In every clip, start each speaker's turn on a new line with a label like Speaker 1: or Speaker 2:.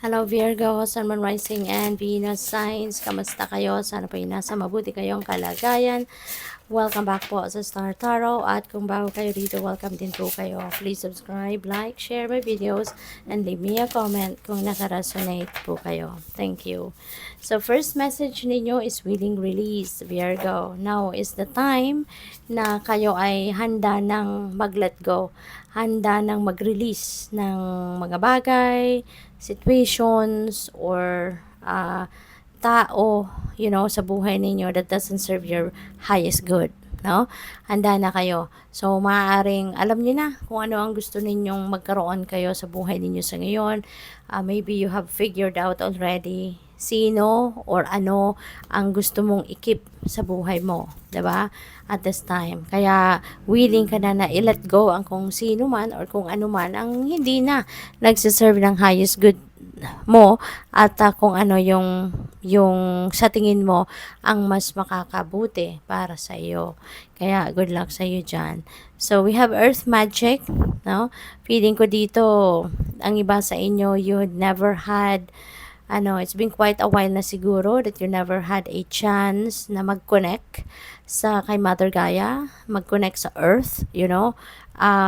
Speaker 1: Hello Virgo, Sun, Moon, Rising, and Venus signs. Kamusta kayo? Sana po nasa mabuti kayong kalagayan. Welcome back po sa Star Tarot. At kung bago kayo dito, welcome din po kayo. Please subscribe, like, share my videos, and leave me a comment kung nakaresonate po kayo. Thank you. So first message ninyo is willing release, Virgo. Now is the time na kayo ay handa ng mag-let go. Handa ng mag-release ng mga bagay, situations, or tao, sa buhay ninyo that doesn't serve your highest good, no? Handa na kayo. So, maaaring alam niyo na kung ano ang gusto ninyong magkaroon kayo sa buhay ninyo sa ngayon. Maybe you have figured out already sino or ano ang gusto mong i-keep sa buhay mo, 'di ba? At this time. Kaya willing ka na i-let go ang kung sino man or kung ano man ang hindi na nagsiserve ng highest good mo at kung ano yung sa tingin mo ang mas makakabuti para sa iyo. Kaya good luck sa iyo diyan. So we have Earth Magic, no? Feeling ko dito ang iba sa inyo you had never had it's been quite a while na siguro that you never had a chance na mag-connect sa kay Mother Gaia, mag-connect sa Earth,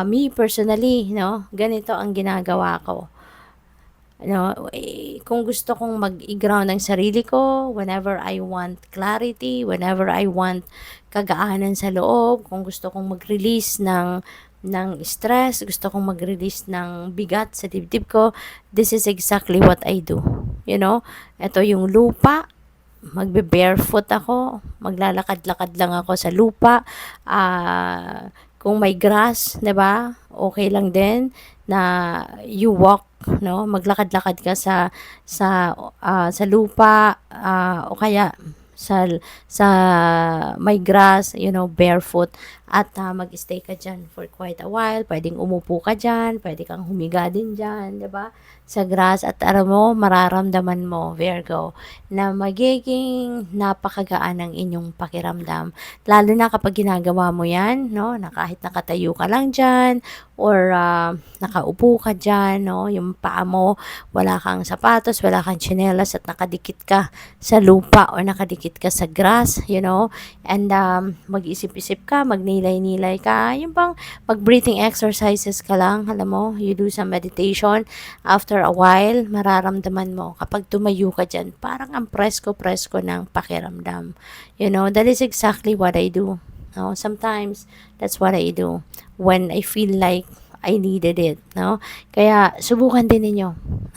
Speaker 1: Me personally, ganito ang ginagawa ko. Kung gusto kong mag-ground ng sarili ko, whenever I want clarity, whenever I want kagaanan sa loob, kung gusto kong mag-release ng stress, gusto kong mag-release ng bigat sa dibdib ko, this is exactly what I do. Ito yung lupa, magbe-barefoot ako, maglalakad-lakad lang ako sa lupa. Kung may grass, 'di ba? Okay lang din na you walk, no? Maglakad-lakad ka sa lupa, o kaya sa may grass, barefoot, at mag-stay ka dyan for quite a while. Pwedeng umupo ka dyan, pwede kang humiga din dyan, 'di ba? Sa grass, at alam mo, mararamdaman mo, Virgo, na magiging napakagaan ang inyong pakiramdam. Lalo na kapag ginagawa mo yan, no, na kahit nakatayo ka lang dyan, or nakaupo ka dyan, no, yung paa mo, wala kang sapatos, wala kang tsinelas, at nakadikit ka sa lupa or nakadikit ka sa grass, and mag-isip-isip ka, magnilay-nilay ka, yung bang mag-breathing exercises ka lang, alam mo, you do some meditation. After a while, mararamdaman mo, kapag tumayo ka dyan, parang ang presko-presko ng pakiramdam. That is exactly what I do. No? Sometimes, that's what I do when I feel like I needed it, no? Kaya subukan din ninyo,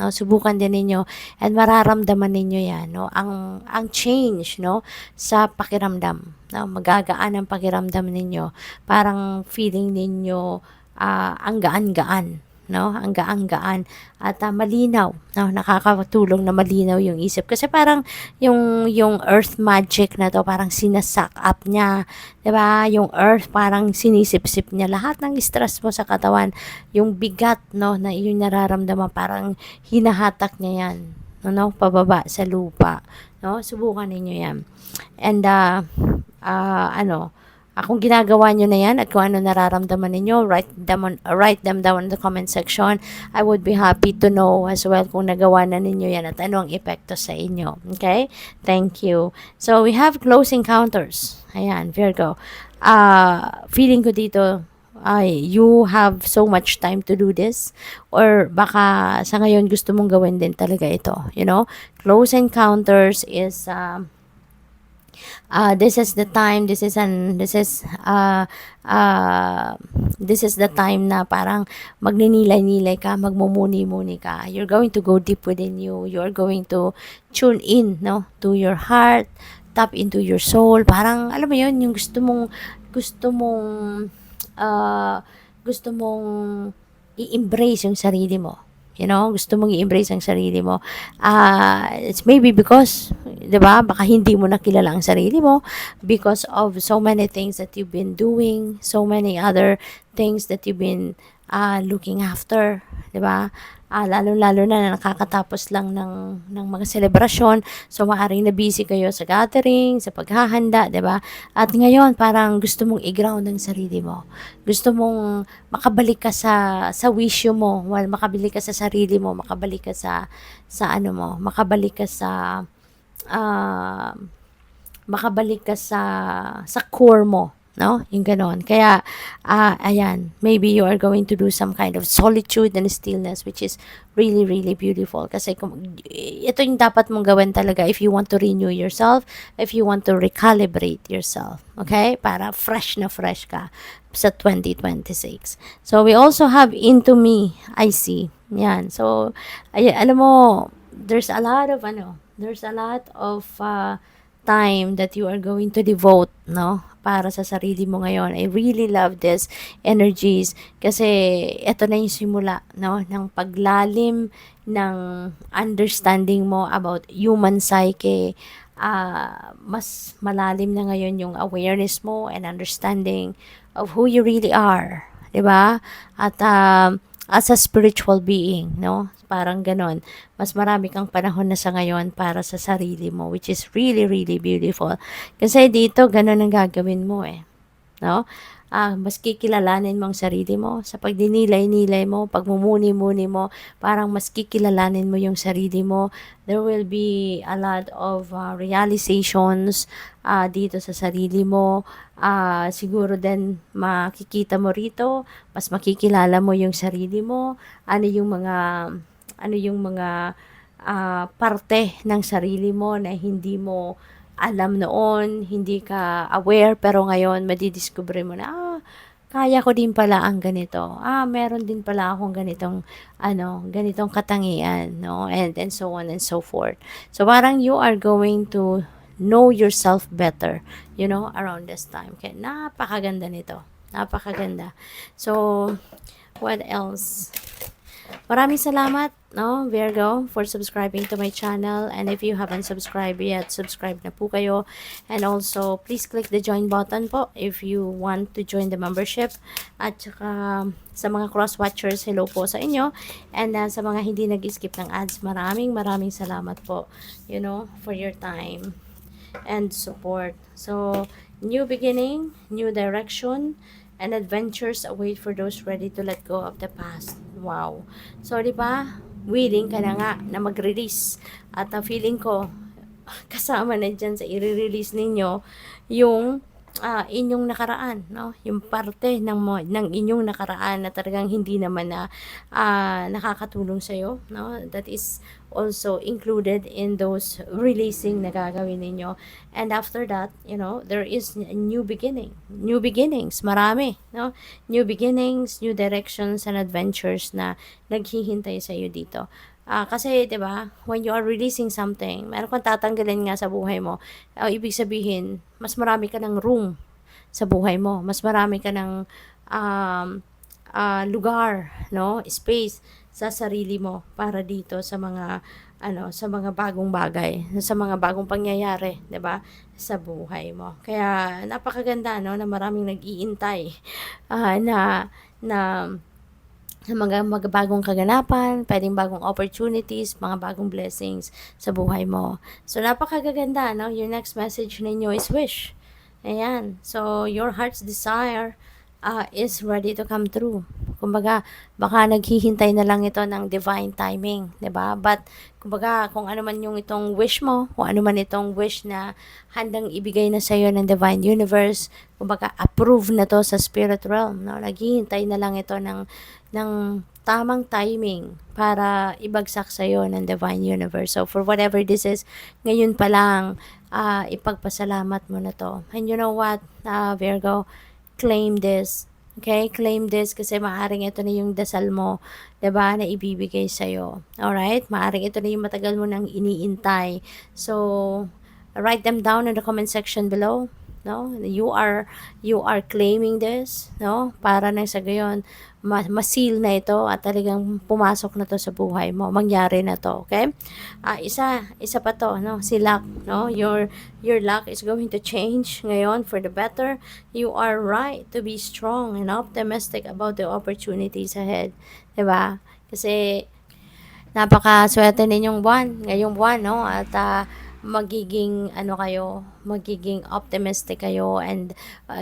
Speaker 1: no? Subukan din ninyo, and mararamdaman ninyo 'yan, no? Ang change, no, sa pakiramdam, no? Magagaan ang pakiramdam ninyo. Parang feeling ninyo ang gaan-gaan, no? Ang gaan-gaan at malinaw, no? Nakakatulong na malinaw yung isip kasi parang yung earth magic na to parang sinasak up niya, 'di ba? Yung earth parang sinisip-sip niya lahat ng stress mo sa katawan, yung bigat, no, na yung nararamdaman parang hinahatak niya 'yan, no, pababa sa lupa, no? Subukan niyo 'yan. And kung ginagawa nyo na yan at kung ano nararamdaman ninyo, write them down in the comment section. I would be happy to know as well kung nagawa na ninyo yan at ano ang epekto sa inyo. Okay? Thank you. So, we have close encounters. Ayan, Virgo. Feeling ko dito, you have so much time to do this, or baka sa ngayon gusto mong gawin din talaga ito. Close encounters is this is the time, this is the time na parang magninilay-nilay ka, magmumuni-muni ka. You're going to go deep within you. You're going to tune in, no, to your heart, tap into your soul. Parang alam mo 'yun, yung gusto mong i-embrace yung sarili mo. Gusto mong i-embrace ang sarili mo. It's maybe because, 'di ba, baka hindi mo nakilala ang sarili mo because of so many things that you've been doing, so many other things that you've been looking after, 'di ba? lalo-lalo na nakakatapos lang ng mga selebrasyon. So, maaaring na busy kayo sa gathering, sa paghahanda, 'di ba? At ngayon, parang gusto mong i-ground ang sarili mo. Gusto mong makabalik ka sa wisyo mo, makabalik ka sa sarili mo, makabalik ka sa ano mo, ah, makabalik ka sa core mo, no? Yung ganon. Kaya, ayan, maybe you are going to do some kind of solitude and stillness, which is really, really beautiful. Kasi ito yung dapat mong gawin talaga if you want to renew yourself, if you want to recalibrate yourself. Okay? Para fresh na fresh ka sa 2026. So, we also have Into Me, I See. Yan. So, alam mo, there's a lot of, time that you are going to devote, no? Para sa sarili mo ngayon. I really love this energies kasi ito na yung simula, no? Ng paglalim ng understanding mo about human psyche. Mas malalim na ngayon yung awareness mo and understanding of who you really are. 'Di ba? At as a spiritual being, no? Parang ganon. Mas marami kang panahon na sa ngayon para sa sarili mo, which is really, really beautiful. Kasi dito, ganon ang gagawin mo eh. No? Mas kikilalanin mo ang sarili mo. Sa pagdinilay-nilay mo, pagmumuni-muni mo, parang mas kikilalanin mo yung sarili mo. There will be a lot of realizations dito sa sarili mo. Siguro din makikita mo rito, mas makikilala mo yung sarili mo, ano yung mga parte ng sarili mo na hindi mo alam noon, hindi ka aware, pero ngayon madidiscover mo na, kaya ko din pala ang ganito. Meron din pala akong ganitong katangian, no? And so on and so forth. So parang you are going to know yourself better, around this time. Kaya napakaganda nito. Napakaganda. So, what else? Maraming salamat, no, Virgo, for subscribing to my channel. And if you haven't subscribed yet, subscribe na po kayo. And also, please click the join button po if you want to join the membership. At saka, sa mga cross-watchers, hello po sa inyo. And sa mga hindi nag-skip ng ads, maraming salamat po, for your time and support. So, new beginning, new direction, and adventures await for those ready to let go of the past. Wow. So, di ba? Willing ka na nga na mag-release. At feeling ko, kasama na dyan sa i-release ninyo yung inyong nakaraan, no? Yung parte ng inyong nakaraan na talagang hindi naman na nakakatulong sa iyo, no? That is also included in those releasing na gagawin ninyo. And after that, there is a new beginnings, marami, no? New beginnings, new directions and adventures na naghihintay sa iyo dito. Kasi, 'di ba, when you are releasing something, meron kang tatanggalin nga sa buhay mo. Ibig sabihin, mas marami ka ng room sa buhay mo. Mas marami ka ng lugar, no, space sa sarili mo para dito sa mga bagong bagay, sa mga bagong pangyayari, 'di ba, sa buhay mo. Kaya napakaganda, no, na maraming nag-iintay na mga bagong kaganapan, pwedeng bagong opportunities, mga bagong blessings sa buhay mo. So, napakaganda, no? Your next message ninyo is wish. Ayan. So, your heart's desire is ready to come true. Kumbaga, baka naghihintay na lang ito ng divine timing, 'di ba? But kumbaga, kung ano man yung itong wish mo, kung ano man itong wish na handang ibigay na sa iyo ng divine universe, kumbaga approve na to sa spirit realm, no? Naghihintay na lang ito ng tamang timing para ibagsak sa iyo ng divine universe. So for whatever this is, ngayon pa lang ipagpasalamat mo na to. And you know what, Virgo, claim this. Okay, claim this kasi maaring ito na yung dasal mo, 'di ba, na ibibigay sa iyo. All right? Maaring ito na yung matagal mo nang iniintay. So, write them down in the comment section below, no? You are claiming this, no? Para nang sa gayon masil na ito at talagang pumasok na to sa buhay mo. Mangyari na to, okay? Isa pa to, no? Si luck, no? Your luck is going to change ngayon for the better. You are right to be strong and optimistic about the opportunities ahead, 'di ba? Kasi napakaswerte ninyong buwan, ngayong buwan, no? At magiging magiging optimistic kayo and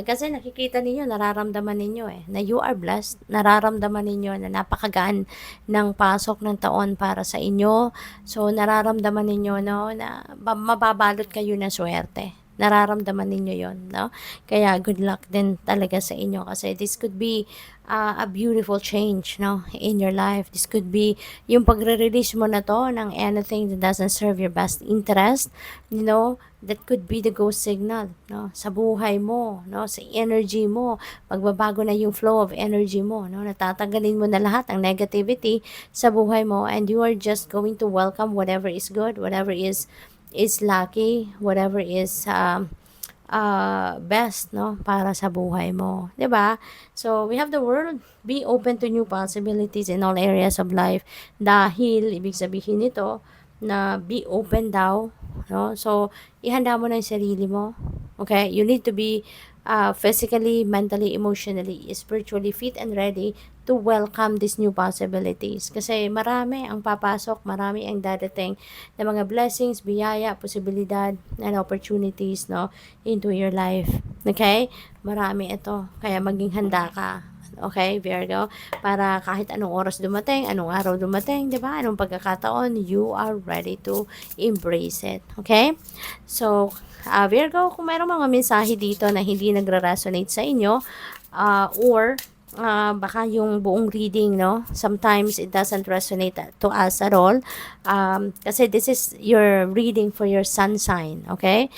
Speaker 1: kasi nakikita ninyo, nararamdaman ninyo na you are blessed, nararamdaman ninyo na napakagaan ng pasok ng taon para sa inyo. So nararamdaman ninyo, no, na mababalot kayo ng swerte. Nararamdaman ninyo yon, no? Kaya good luck din talaga sa inyo kasi this could be a beautiful change, no, in your life. This could be yung pagre-release mo na to ng anything that doesn't serve your best interest, that could be the go signal, no, sa buhay mo, no, sa energy mo. Magbabago na yung flow of energy mo, no, natatanggalin mo na lahat ng negativity sa buhay mo and you are just going to welcome whatever is good, whatever is lucky, whatever is best, no, para sa buhay mo, 'di ba? So we have the world, be open to new possibilities in all areas of life. Dahil ibig sabihin nito na be open daw, no? So ihanda mo na 'yung sarili mo. Okay? You need to be physically, mentally, emotionally, spiritually fit and ready to welcome these new possibilities. Kasi marami ang papasok, marami ang dadating na mga blessings, biyaya, posibilidad, and opportunities, no, into your life. Okay? Marami ito. Kaya maging handa ka. Okay, Virgo? Para kahit anong oras dumating, anong araw dumating, di ba? Anong pagkakataon, you are ready to embrace it. Okay? So, Virgo, kung mayroong mga mensahe dito na hindi nagre-resonate sa inyo, or baka yung buong reading, no, sometimes it doesn't resonate to us at all, kasi this is your reading for your sun sign, okay?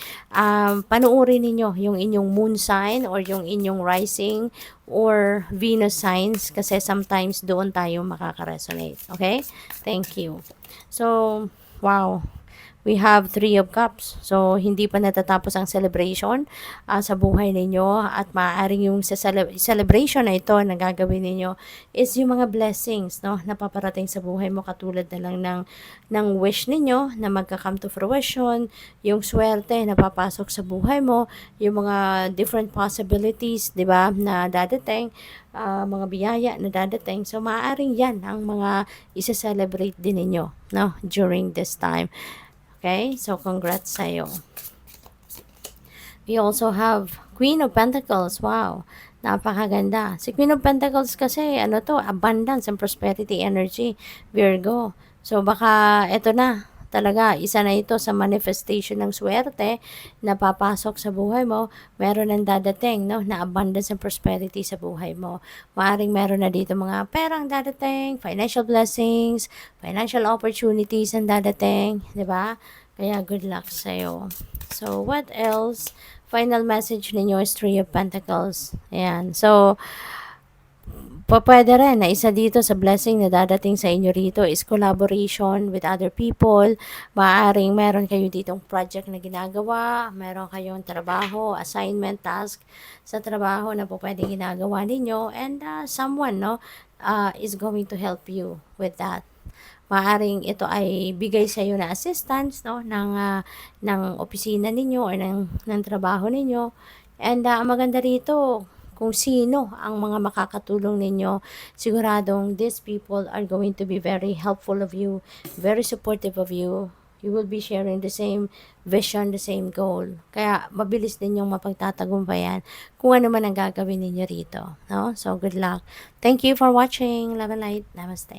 Speaker 1: Panuorin ninyo yung inyong moon sign or yung inyong rising or Venus signs kasi sometimes doon tayo makaka-resonate, okay? Thank you. So, wow. We have 3 of Cups. So, hindi pa natatapos ang celebration sa buhay ninyo at maaaring yung sa celebration na ito na gagawin ninyo is yung mga blessings, no, na paparating sa buhay mo katulad na lang ng wish ninyo na magka-come to fruition, yung swerte na papasok sa buhay mo, yung mga different possibilities, di ba, na dadating, mga biyaya na dadating. So, maaaring yan ang mga isa-celebrate din ninyo, no, during this time. Okay, so congrats sa'yo. We also have Queen of Pentacles. Wow, napakaganda. Si Queen of Pentacles kasi, abundance and prosperity energy, Virgo. So, baka ito na, talaga, isa na ito sa manifestation ng swerte na papasok sa buhay mo. Meron ng dadating, no, na abundance and prosperity sa buhay mo. Maaring meron na dito mga perang dadating, financial blessings, financial opportunities ang dadating, di ba? Kaya good luck sa'yo. So, what else? Final message ninyo is 3 of Pentacles. Ayan. So, pwede rin na isa dito sa blessing na dadating sa inyo rito is collaboration with other people. Maaaring meron kayo ditong project na ginagawa, meron kayong trabaho, assignment, task sa trabaho na po pwede ginagawa ninyo and someone, no, is going to help you with that. Maaring ito ay bigay sa iyo na assistance, no, ng opisina ninyo or ng trabaho ninyo. And maganda rito kung sino ang mga makakatulong ninyo. Siguradong these people are going to be very helpful of you, very supportive of you. You will be sharing the same vision, the same goal. Kaya mabilis din yung mapagtatagumpayan kung ano man ang gagawin ninyo rito, no? So good luck. Thank you for watching. Love and light. Namaste.